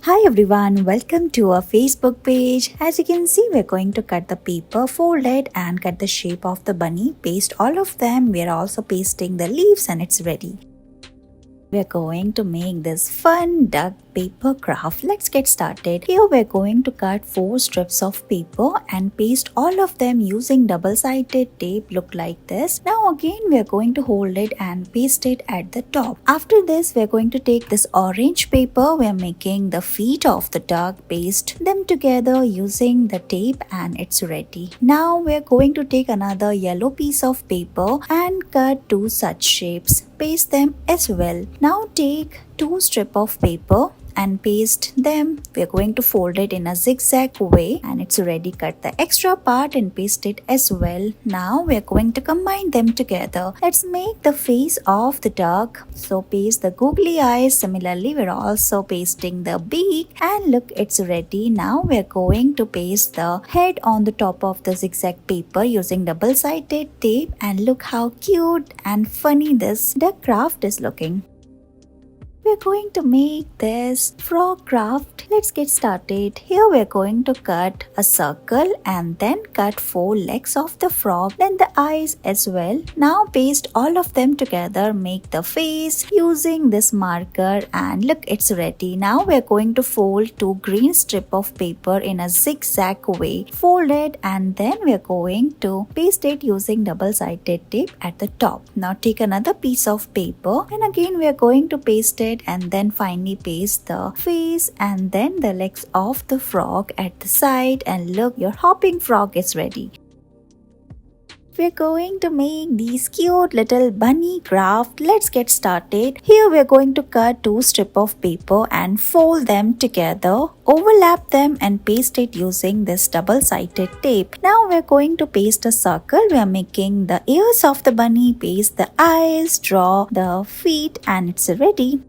Hi everyone, welcome to our Facebook page. As you can see, we're going to cut the paper, fold it and cut the shape of the bunny. Paste all of them. We're also pasting the leaves and it's ready. We're going to make this fun duck paper craft. Let's get started. Here we're going to cut 4 strips of paper and paste all of them using double-sided tape. Look like this. Now again we're going to hold it and paste it at the top. After this we're going to take this orange paper. We're making the feet of the duck, paste them together using the tape and it's ready. Now we're going to take another yellow piece of paper and cut 2 such shapes. Paste them as well. Now take 2 strips of paper and paste them. We're going to fold it in a zigzag way and it's ready. Cut the extra part and paste it as well. Now we're going to combine them together. Let's make the face of the duck. So paste the googly eyes. Similarly, we're also pasting the beak and look, it's ready. Now we're going to paste the head on the top of the zigzag paper using double-sided tape and look how cute and funny this duck craft is looking. We're going to make this frog craft. Let's get started. Here we're going to cut a circle and then cut 4 legs of the frog, then the eyes as well. Now paste all of them together, make the face using this marker and look, it's ready. Now we're going to fold 2 green strips of paper in a zigzag way. Fold it and then we're going to paste it using double-sided tape at the top. Now take another piece of paper and again we're going to paste it and then finally paste the face and then the legs of the frog at the side and look, your hopping frog is ready. We're going to make these cute little bunny craft. Let's get started. Here we're going to cut 2 strips of paper and fold them together, overlap them and paste it using this double-sided tape. Now we're going to paste a circle. We are making the ears of the bunny, paste the eyes, draw the feet and it's ready.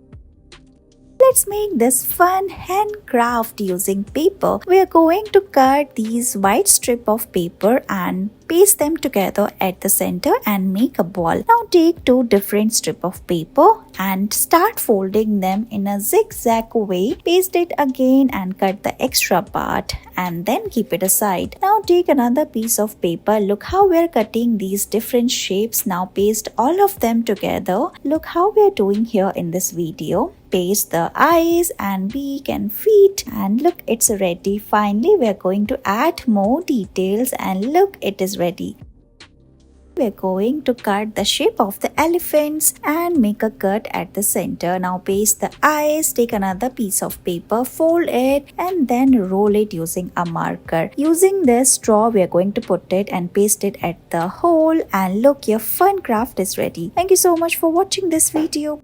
Let's make this fun handcraft using paper. We are going to cut these white strip of paper and paste them together at the center and make a ball. Now take 2 different strips of paper and start folding them in a zigzag way. Paste it again and cut the extra part and then keep it aside. Now take another piece of paper. Look how we're cutting these different shapes. Now paste all of them together. Look how we're doing here in this video. Paste the eyes and beak and feet and look, it's ready. Finally, we're going to add more details and look, it is ready. We're going to cut the shape of the elephants and make a cut at the center. Now paste the eyes, take another piece of paper, fold it and then roll it using a marker. Using this straw, we're going to put it and paste it at the hole and look, your fun craft is ready. Thank you so much for watching this video.